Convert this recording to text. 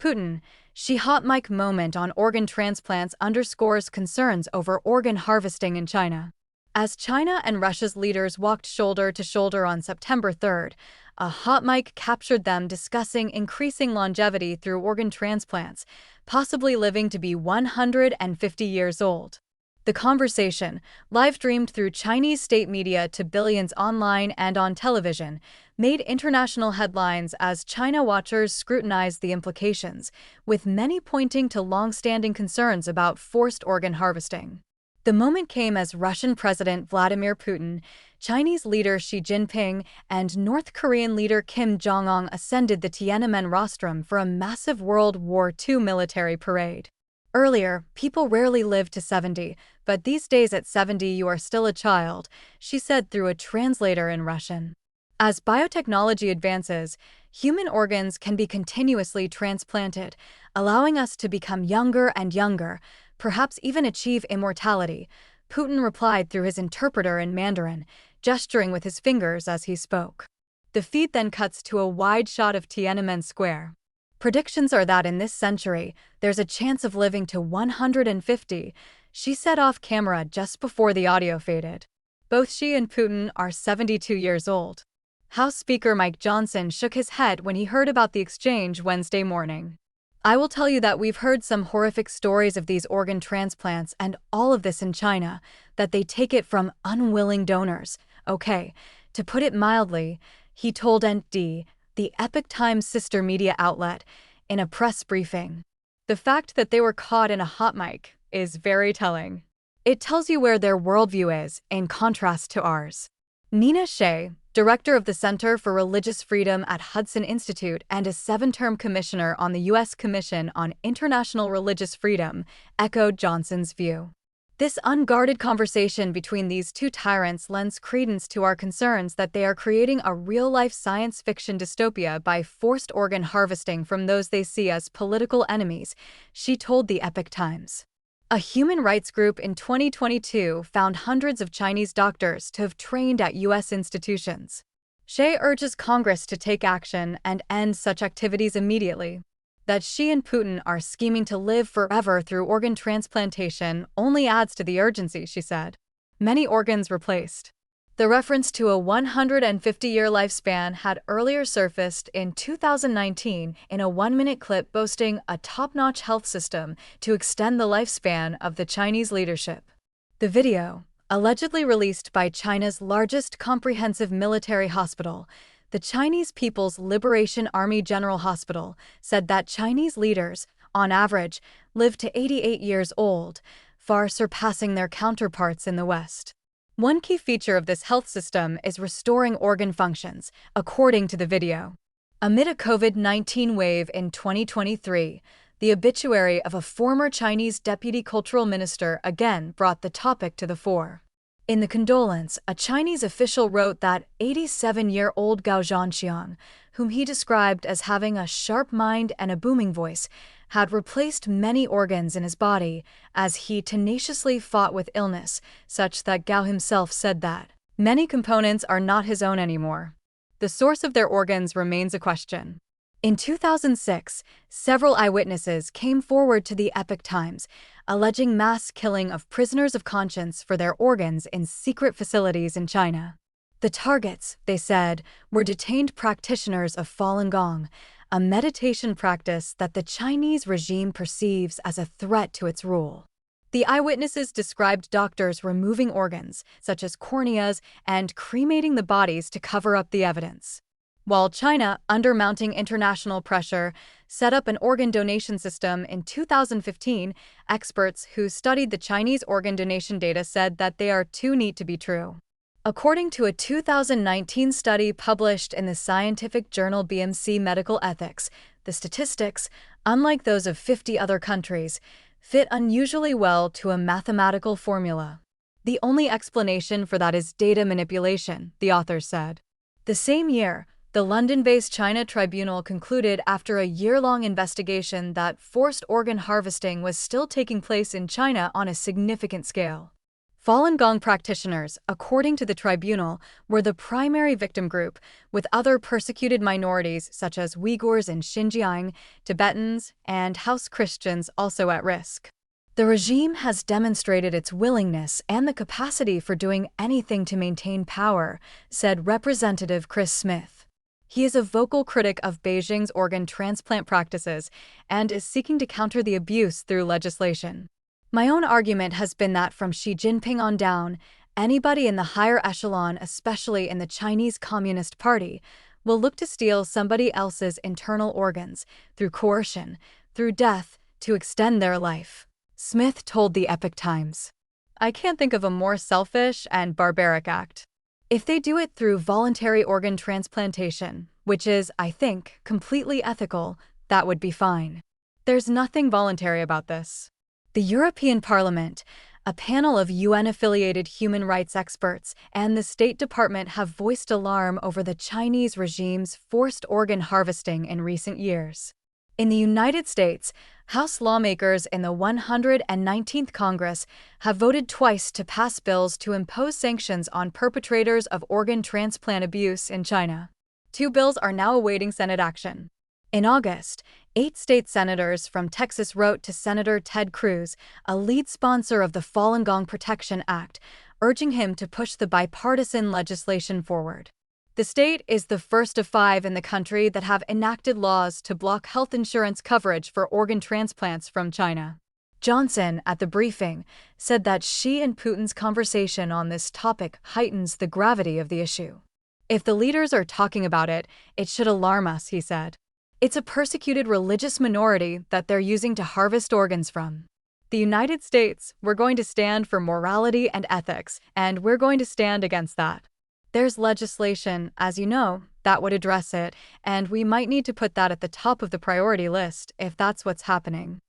Putin, she hot mic moment on organ transplants underscores concerns over organ harvesting in China. As China and Russia's leaders walked shoulder to shoulder on September 3rd, a hot mic captured them discussing increasing longevity through organ transplants, possibly living to be 150 years old. The conversation, live-streamed through Chinese state media to billions online and on television, made international headlines as China watchers scrutinized the implications, with many pointing to long-standing concerns about forced organ harvesting. The moment came as Russian President Vladimir Putin, Chinese leader Xi Jinping, and North Korean leader Kim Jong-un ascended the Tiananmen rostrum for a massive World War II military parade. Earlier, people rarely lived to 70, but these days at 70 you are still a child, she said through a translator in Russian. As biotechnology advances, human organs can be continuously transplanted, allowing us to become younger and younger, perhaps even achieve immortality, Putin replied through his interpreter in Mandarin, gesturing with his fingers as he spoke. The feed then cuts to a wide shot of Tiananmen Square. Predictions are that in this century, there's a chance of living to 150, she said off camera just before the audio faded. Both Xi and Putin are 72 years old. House Speaker Mike Johnson shook his head when he heard about the exchange Wednesday morning. I will tell you that we've heard some horrific stories of these organ transplants and all of this in China, that they take it from unwilling donors. Okay, to put it mildly, he told ND, the Epoch Times sister media outlet, in a press briefing. The fact that they were caught in a hot mic is very telling. It tells you where their worldview is, in contrast to ours. Nina Shea, director of the Center for Religious Freedom at Hudson Institute and a 7-term commissioner on the U.S. Commission on International Religious Freedom, echoed Johnson's view. This unguarded conversation between these two tyrants lends credence to our concerns that they are creating a real-life science fiction dystopia by forced organ harvesting from those they see as political enemies, she told the Epoch Times. A human rights group in 2022 found hundreds of Chinese doctors to have trained at U.S. institutions. Shea urges Congress to take action and end such activities immediately. That Xi and Putin are scheming to live forever through organ transplantation only adds to the urgency, she said. Many organs replaced. The reference to a 150-year lifespan had earlier surfaced in 2019 in a 1-minute clip boasting a top-notch health system to extend the lifespan of the Chinese leadership. The video, allegedly released by China's largest comprehensive military hospital, the Chinese People's Liberation Army General Hospital, said that Chinese leaders, on average, live to 88 years old, far surpassing their counterparts in the West. One key feature of this health system is restoring organ functions, according to the video. Amid a COVID-19 wave in 2023, the obituary of a former Chinese deputy cultural minister again brought the topic to the fore. In the condolence, a Chinese official wrote that 87-year-old Gao Zhanxiang, whom he described as having a sharp mind and a booming voice, had replaced many organs in his body as he tenaciously fought with illness, such that Gao himself said that many components are not his own anymore. The source of their organs remains a question. In 2006, several eyewitnesses came forward to the Epoch Times, alleging mass killing of prisoners of conscience for their organs in secret facilities in China. The targets, they said, were detained practitioners of Falun Gong, a meditation practice that the Chinese regime perceives as a threat to its rule. The eyewitnesses described doctors removing organs, such as corneas, and cremating the bodies to cover up the evidence. While China, under mounting international pressure, set up an organ donation system in 2015, experts who studied the Chinese organ donation data said that they are too neat to be true. According to a 2019 study published in the scientific journal BMC Medical Ethics, the statistics, unlike those of 50 other countries, fit unusually well to a mathematical formula. The only explanation for that is data manipulation, the authors said. The same year, the London-based China Tribunal concluded after a year-long investigation that forced organ harvesting was still taking place in China on a significant scale. Falun Gong practitioners, according to the tribunal, were the primary victim group, with other persecuted minorities such as Uyghurs in Xinjiang, Tibetans, and House Christians also at risk. The regime has demonstrated its willingness and the capacity for doing anything to maintain power, said Representative Chris Smith. He is a vocal critic of Beijing's organ transplant practices and is seeking to counter the abuse through legislation. My own argument has been that from Xi Jinping on down, anybody in the higher echelon, especially in the Chinese Communist Party, will look to steal somebody else's internal organs, through coercion, through death, to extend their life, Smith told the Epoch Times. I can't think of a more selfish and barbaric act. If they do it through voluntary organ transplantation, which is, I think, completely ethical, that would be fine. There's nothing voluntary about this. The European Parliament, a panel of UN-affiliated human rights experts, and the State Department have voiced alarm over the Chinese regime's forced organ harvesting in recent years. In the United States, House lawmakers in the 119th Congress have voted twice to pass bills to impose sanctions on perpetrators of organ transplant abuse in China. 2 bills are now awaiting Senate action. In August, 8 state senators from Texas wrote to Senator Ted Cruz, a lead sponsor of the Falun Gong Protection Act, urging him to push the bipartisan legislation forward. The state is the first of 5 in the country that have enacted laws to block health insurance coverage for organ transplants from China. Johnson, at the briefing, said that Xi and Putin's conversation on this topic heightens the gravity of the issue. If the leaders are talking about it, it should alarm us, he said. It's a persecuted religious minority that they're using to harvest organs from. The United States, we're going to stand for morality and ethics, and we're going to stand against that. There's legislation, as you know, that would address it, and we might need to put that at the top of the priority list if that's what's happening.